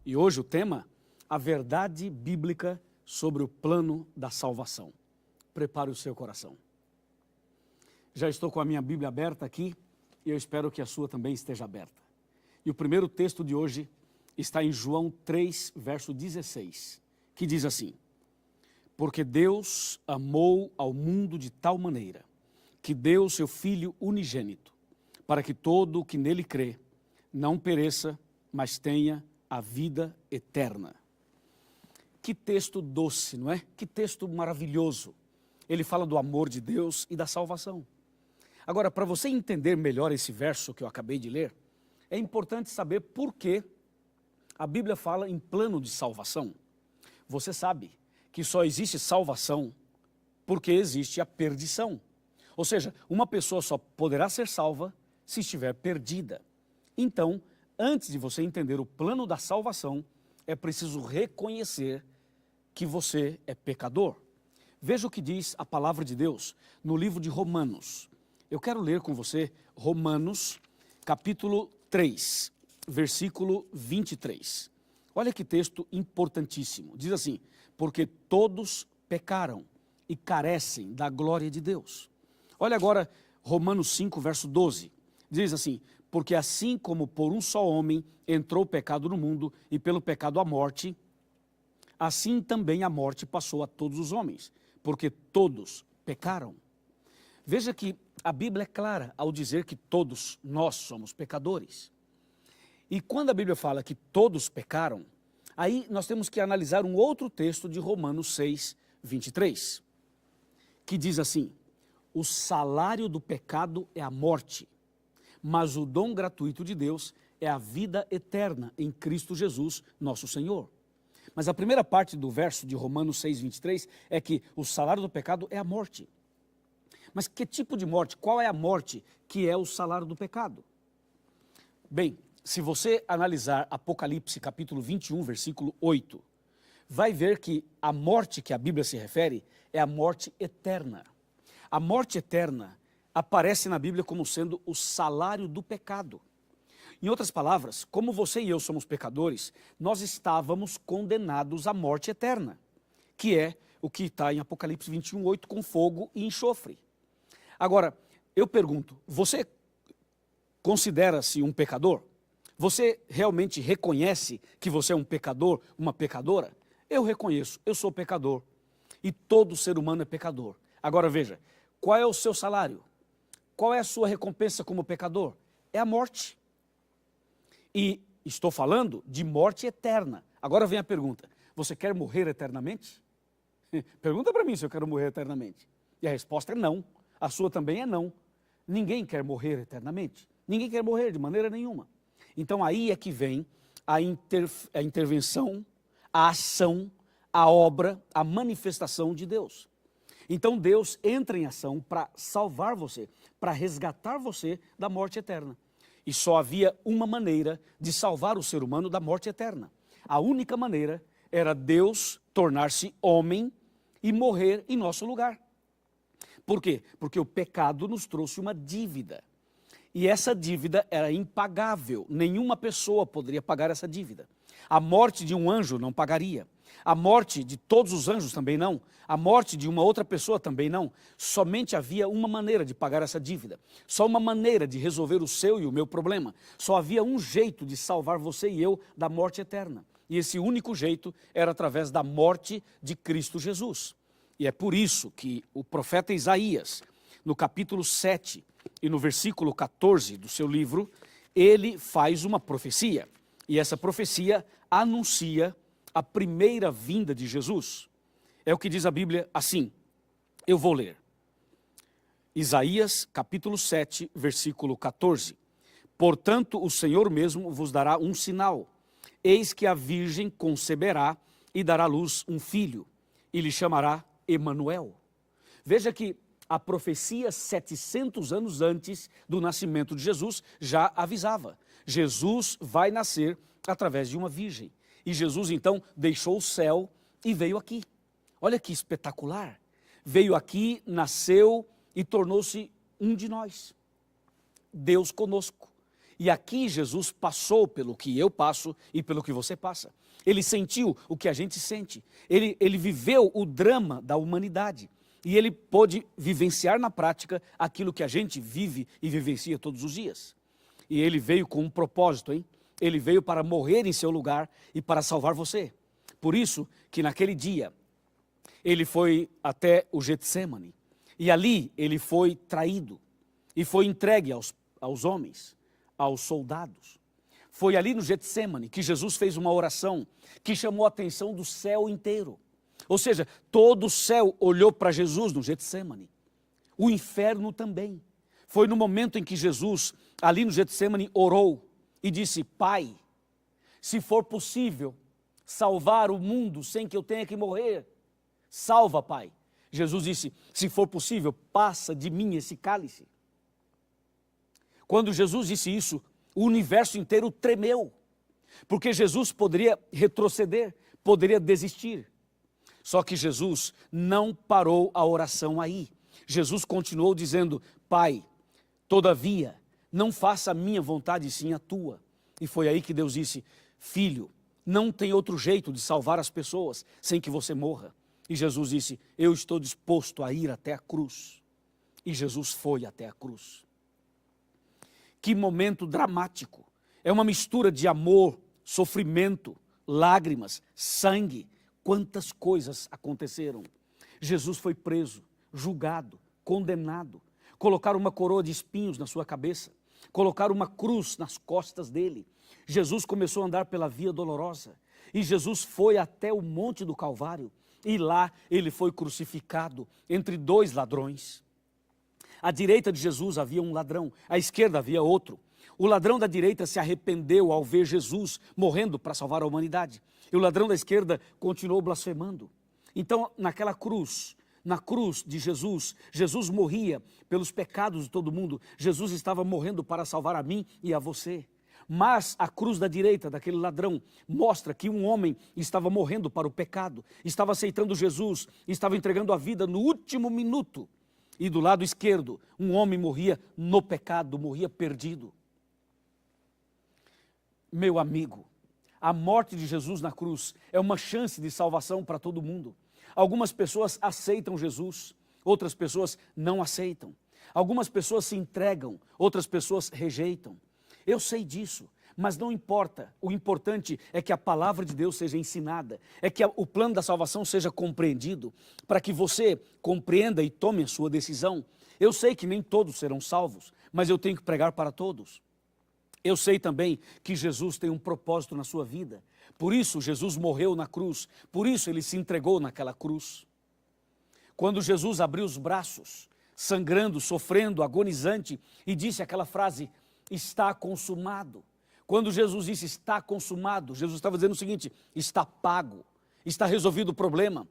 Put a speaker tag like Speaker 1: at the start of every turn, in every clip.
Speaker 1: E hoje o tema, a verdade bíblica sobre o plano da salvação. Prepare o seu coração. Já estou com a minha Bíblia aberta aqui e eu espero que a sua também esteja aberta. E o primeiro texto de hoje está em João 3, verso 16, que diz assim: Porque Deus amou ao mundo de tal maneira que deu seu Filho unigênito, para que todo o que nele crê não pereça, mas tenha a vida eterna. Que texto doce, não é? Que texto maravilhoso. Ele fala do amor de Deus e da salvação. Agora, para você entender melhor esse verso que eu acabei de ler, é importante saber por que a Bíblia fala em plano de salvação. Você sabe que só existe salvação porque existe a perdição. Ou seja, uma pessoa só poderá ser salva se estiver perdida. Então, antes de você entender o plano da salvação, é preciso reconhecer que você é pecador. Veja o que diz a palavra de Deus no livro de Romanos. Eu quero ler com você Romanos, capítulo 3, versículo 23. Olha que texto importantíssimo. Diz assim: porque todos pecaram e carecem da glória de Deus. Olha agora Romanos 5, verso 12. Diz assim: porque assim como por um só homem entrou o pecado no mundo e pelo pecado a morte, assim também a morte passou a todos os homens, porque todos pecaram. Veja que a Bíblia é clara ao dizer que todos nós somos pecadores. E quando a Bíblia fala que todos pecaram, aí nós temos que analisar um outro texto de Romanos 6, 23, que diz assim: o salário do pecado é a morte, mas o dom gratuito de Deus é a vida eterna em Cristo Jesus, nosso Senhor. Mas a primeira parte do verso de Romanos 6, 23 é que o salário do pecado é a morte. Mas que tipo de morte? Qual é a morte que é o salário do pecado? Bem, se você analisar Apocalipse capítulo 21, versículo 8, vai ver que a morte que a Bíblia se refere é a morte eterna. A morte eterna aparece na Bíblia como sendo o salário do pecado. Em outras palavras, como você e eu somos pecadores, nós estávamos condenados à morte eterna, que é o que está em Apocalipse 21, 8, com fogo e enxofre. Agora, eu pergunto, você considera-se um pecador? Você realmente reconhece que você é um pecador, uma pecadora? Eu reconheço, eu sou pecador. E todo ser humano é pecador. Agora veja, qual é o seu salário? Qual é a sua recompensa como pecador? É a morte. E estou falando de morte eterna. Agora vem a pergunta, você quer morrer eternamente? Pergunta para mim se eu quero morrer eternamente. E a resposta é não. A sua também é não. Ninguém quer morrer eternamente. Ninguém quer morrer de maneira nenhuma. Então aí é que vem a intervenção, a ação, a obra, a manifestação de Deus. Então Deus entra em ação para salvar você, para resgatar você da morte eterna. E só havia uma maneira de salvar o ser humano da morte eterna. A única maneira era Deus tornar-se homem e morrer em nosso lugar. Por quê? Porque o pecado nos trouxe uma dívida. E essa dívida era impagável. Nenhuma pessoa poderia pagar essa dívida. A morte de um anjo não pagaria. A morte de todos os anjos também não. A morte de uma outra pessoa também não. Somente havia uma maneira de pagar essa dívida. Só uma maneira de resolver o seu e o meu problema. Só havia um jeito de salvar você e eu da morte eterna. E esse único jeito era através da morte de Cristo Jesus. E é por isso que o profeta Isaías, no capítulo 7 e no versículo 14 do seu livro, ele faz uma profecia. E essa profecia anuncia a primeira vinda de Jesus. É o que diz a Bíblia assim, eu vou ler. Isaías, capítulo 7, versículo 14. Portanto, o Senhor mesmo vos dará um sinal. Eis que a virgem conceberá e dará à luz um filho, e lhe chamará Emanuel. Veja que a profecia 700 anos antes do nascimento de Jesus já avisava. Jesus vai nascer através de uma virgem. E Jesus então deixou o céu e veio aqui. Olha que espetacular. Veio aqui, nasceu e tornou-se um de nós. Deus conosco. E aqui Jesus passou pelo que eu passo e pelo que você passa. Ele sentiu o que a gente sente. Ele viveu o drama da humanidade. E ele pôde vivenciar na prática aquilo que a gente vive e vivencia todos os dias. E ele veio com um propósito, hein? Ele veio para morrer em seu lugar e para salvar você. Por isso que naquele dia ele foi até o Getsêmani. E ali ele foi traído e foi entregue aos homens, aos soldados. Foi ali no Getsêmani que Jesus fez uma oração que chamou a atenção do céu inteiro. Ou seja, todo o céu olhou para Jesus no Getsêmani. O inferno também. Foi no momento em que Jesus, ali no Getsêmani, orou e disse: Pai, se for possível salvar o mundo sem que eu tenha que morrer, salva, Pai. Jesus disse: se for possível, passa de mim esse cálice. Quando Jesus disse isso, o universo inteiro tremeu, porque Jesus poderia retroceder, poderia desistir. Só que Jesus não parou a oração aí. Jesus continuou dizendo: Pai, todavia, não faça a minha vontade, sim a tua. E foi aí que Deus disse: Filho, não tem outro jeito de salvar as pessoas sem que você morra. E Jesus disse: eu estou disposto a ir até a cruz. E Jesus foi até a cruz. Que momento dramático. É uma mistura de amor, sofrimento, lágrimas, sangue. Quantas coisas aconteceram. Jesus foi preso, julgado, condenado. Colocaram uma coroa de espinhos na sua cabeça. Colocaram uma cruz nas costas dele. Jesus começou a andar pela via dolorosa. E Jesus foi até o Monte do Calvário. E lá ele foi crucificado entre dois ladrões. À direita de Jesus havia um ladrão, à esquerda havia outro. O ladrão da direita se arrependeu ao ver Jesus morrendo para salvar a humanidade. E o ladrão da esquerda continuou blasfemando. Então, naquela cruz, na cruz de Jesus, Jesus morria pelos pecados de todo mundo. Jesus estava morrendo para salvar a mim e a você. Mas a cruz da direita daquele ladrão mostra que um homem estava morrendo para o pecado, estava aceitando Jesus, estava entregando a vida no último minuto. E do lado esquerdo, um homem morria no pecado, morria perdido. Meu amigo, a morte de Jesus na cruz é uma chance de salvação para todo mundo. Algumas pessoas aceitam Jesus, outras pessoas não aceitam. Algumas pessoas se entregam, outras pessoas rejeitam. Eu sei disso, mas não importa. O importante é que a palavra de Deus seja ensinada, é que o plano da salvação seja compreendido, para que você compreenda e tome a sua decisão. Eu sei que nem todos serão salvos, mas eu tenho que pregar para todos. Eu sei também que Jesus tem um propósito na sua vida. Por isso Jesus morreu na cruz, por isso ele se entregou naquela cruz. Quando Jesus abriu os braços, sangrando, sofrendo, agonizante, e disse aquela frase: está consumado. Quando Jesus disse está consumado, Jesus estava dizendo o seguinte: está pago, está resolvido o problema.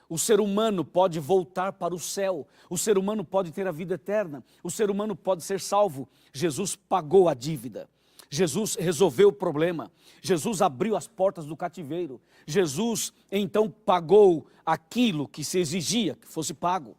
Speaker 1: O ser humano pode voltar para o céu, o ser humano pode ter a vida eterna, o ser humano pode ser salvo. Jesus pagou a dívida. Jesus resolveu o problema. Jesus abriu as portas do cativeiro. Jesus então pagou aquilo que se exigia que fosse pago.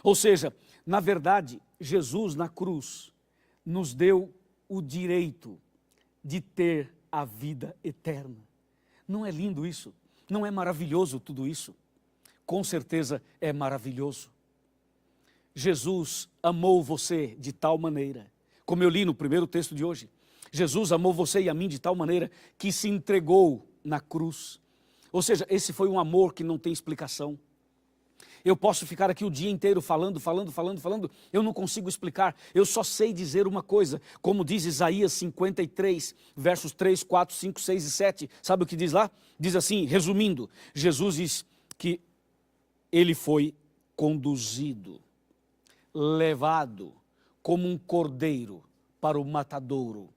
Speaker 1: Ou seja, na verdade, Jesus na cruz nos deu o direito de ter a vida eterna. Não é lindo isso? Não é maravilhoso tudo isso? Com certeza é maravilhoso. Jesus amou você de tal maneira, como eu li no primeiro texto de hoje, Jesus amou você e a mim de tal maneira que se entregou na cruz. Ou seja, esse foi um amor que não tem explicação. Eu posso ficar aqui o dia inteiro falando, eu não consigo explicar. Eu só sei dizer uma coisa, como diz Isaías 53, versos 3, 4, 5, 6 e 7. Sabe o que diz lá? Diz assim, resumindo, Jesus diz que ele foi conduzido, levado como um cordeiro para o matadouro.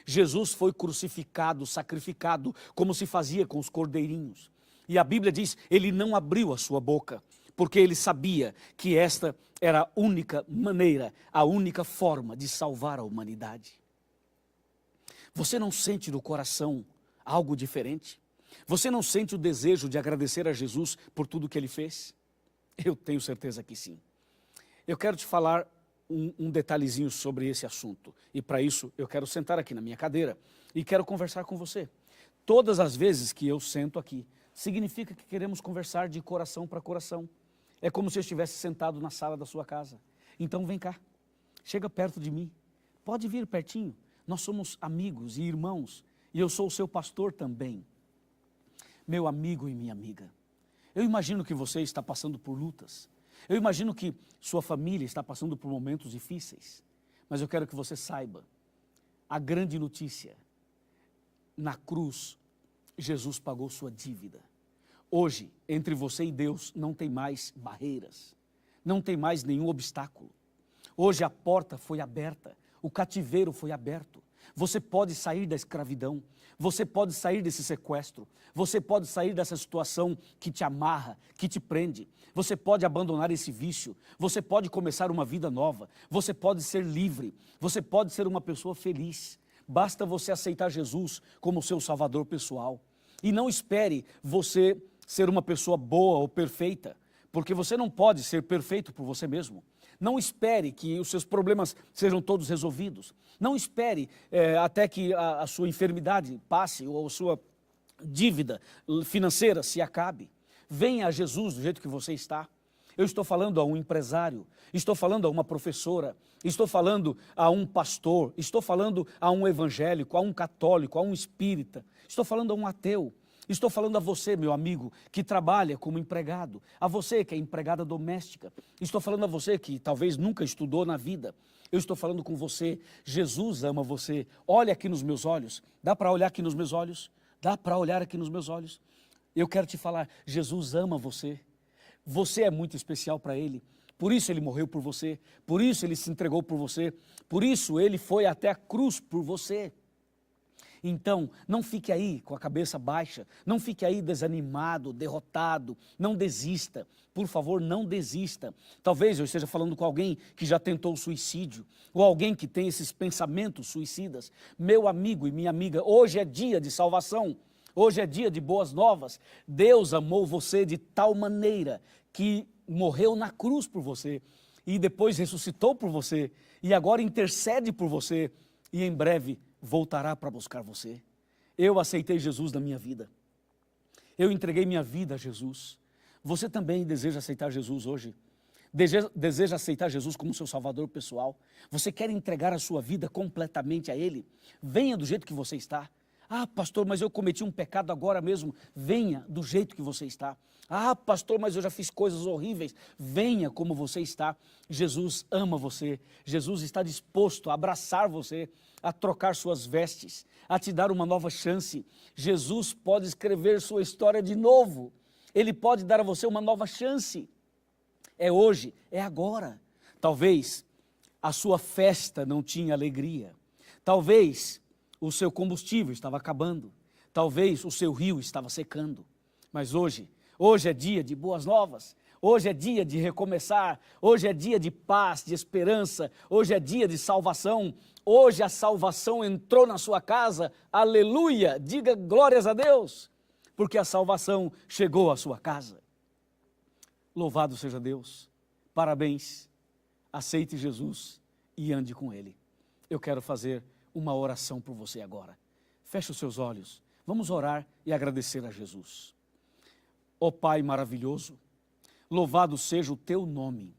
Speaker 1: Jesus foi crucificado, sacrificado, como se fazia com os cordeirinhos. E a Bíblia diz, ele não abriu a sua boca, porque ele sabia que esta era a única maneira, a única forma de salvar a humanidade. Você não sente no coração algo diferente? Você não sente o desejo de agradecer a Jesus por tudo que ele fez? Eu tenho certeza que sim. Eu quero te falar um detalhezinho sobre esse assunto. E para isso eu quero sentar aqui na minha cadeira e quero conversar com você. Todas as vezes que eu sento aqui, significa que queremos conversar de coração para coração. É como se eu estivesse sentado na sala da sua casa. Então vem cá, chega perto de mim, pode vir pertinho. Nós somos amigos e irmãos e eu sou o seu pastor também. Meu amigo e minha amiga, eu imagino que você está passando por lutas. Eu imagino que sua família está passando por momentos difíceis. Mas eu quero que você saiba a grande notícia. Na cruz, Jesus pagou sua dívida. Hoje, entre você e Deus, não tem mais barreiras. Não tem mais nenhum obstáculo. Hoje a porta foi aberta. O cativeiro foi aberto. Você pode sair da escravidão. Você pode sair desse sequestro. Você pode sair dessa situação que te amarra, que te prende. Você pode abandonar esse vício. Você pode começar uma vida nova. Você pode ser livre. Você pode ser uma pessoa feliz. Basta você aceitar Jesus como seu salvador pessoal. E não espere você ser uma pessoa boa ou perfeita, porque você não pode ser perfeito por você mesmo. Não espere que os seus problemas sejam todos resolvidos. Não espere até que a sua enfermidade passe ou a sua dívida financeira se acabe. Venha a Jesus do jeito que você está. Eu estou falando a um empresário, estou falando a uma professora, estou falando a um pastor, estou falando a um evangélico, a um católico, a um espírita, estou falando a um ateu. Estou falando a você, meu amigo, que trabalha como empregado, a você que é empregada doméstica, estou falando a você que talvez nunca estudou na vida, eu estou falando com você, Jesus ama você, olha aqui nos meus olhos, dá para olhar aqui nos meus olhos? Dá para olhar aqui nos meus olhos? Eu quero te falar, Jesus ama você, você é muito especial para Ele, por isso Ele morreu por você, por isso Ele se entregou por você, por isso Ele foi até a cruz por você. Então, não fique aí com a cabeça baixa, não fique aí desanimado, derrotado, não desista, por favor, não desista. Talvez eu esteja falando com alguém que já tentou o suicídio, ou alguém que tem esses pensamentos suicidas. Meu amigo e minha amiga, hoje é dia de salvação, hoje é dia de boas novas. Deus amou você de tal maneira que morreu na cruz por você, e depois ressuscitou por você, e agora intercede por você, e em breve voltará para buscar você. Eu aceitei Jesus na minha vida. Eu entreguei minha vida a Jesus. Você também deseja aceitar Jesus hoje? Deseja aceitar Jesus como seu salvador pessoal? Você quer entregar a sua vida completamente a Ele? Venha do jeito que você está. Ah, pastor, mas eu cometi um pecado agora mesmo. Venha do jeito que você está. Ah, pastor, mas eu já fiz coisas horríveis. Venha como você está. Jesus ama você. Jesus está disposto a abraçar você, a trocar suas vestes, a te dar uma nova chance. Jesus pode escrever sua história de novo. Ele pode dar a você uma nova chance. É hoje, é agora. Talvez a sua festa não tinha alegria. Talvez o seu combustível estava acabando. Talvez o seu rio estava secando. Mas hoje é dia de boas novas. Hoje é dia de recomeçar. Hoje é dia de paz, de esperança. Hoje é dia de salvação. Hoje a salvação entrou na sua casa. Aleluia! Diga glórias a Deus, porque a salvação chegou à sua casa. Louvado seja Deus. Parabéns. Aceite Jesus e ande com Ele. Eu quero fazer uma oração por você agora. Feche os seus olhos. Vamos orar e agradecer a Jesus. Ó Pai maravilhoso, louvado seja o teu nome.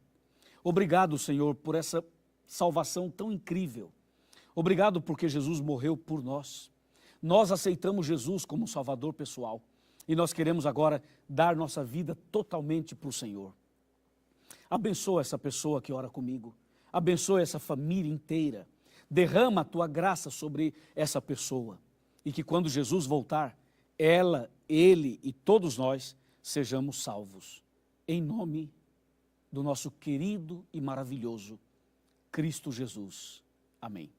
Speaker 1: Obrigado, Senhor, por essa salvação tão incrível. Obrigado porque Jesus morreu por nós. Nós aceitamos Jesus como Salvador pessoal e nós queremos agora dar nossa vida totalmente para o Senhor. Abençoa essa pessoa que ora comigo. Abençoa essa família inteira. Derrama a tua graça sobre essa pessoa e que quando Jesus voltar, ela, ele e todos nós sejamos salvos. Em nome do nosso querido e maravilhoso Cristo Jesus. Amém.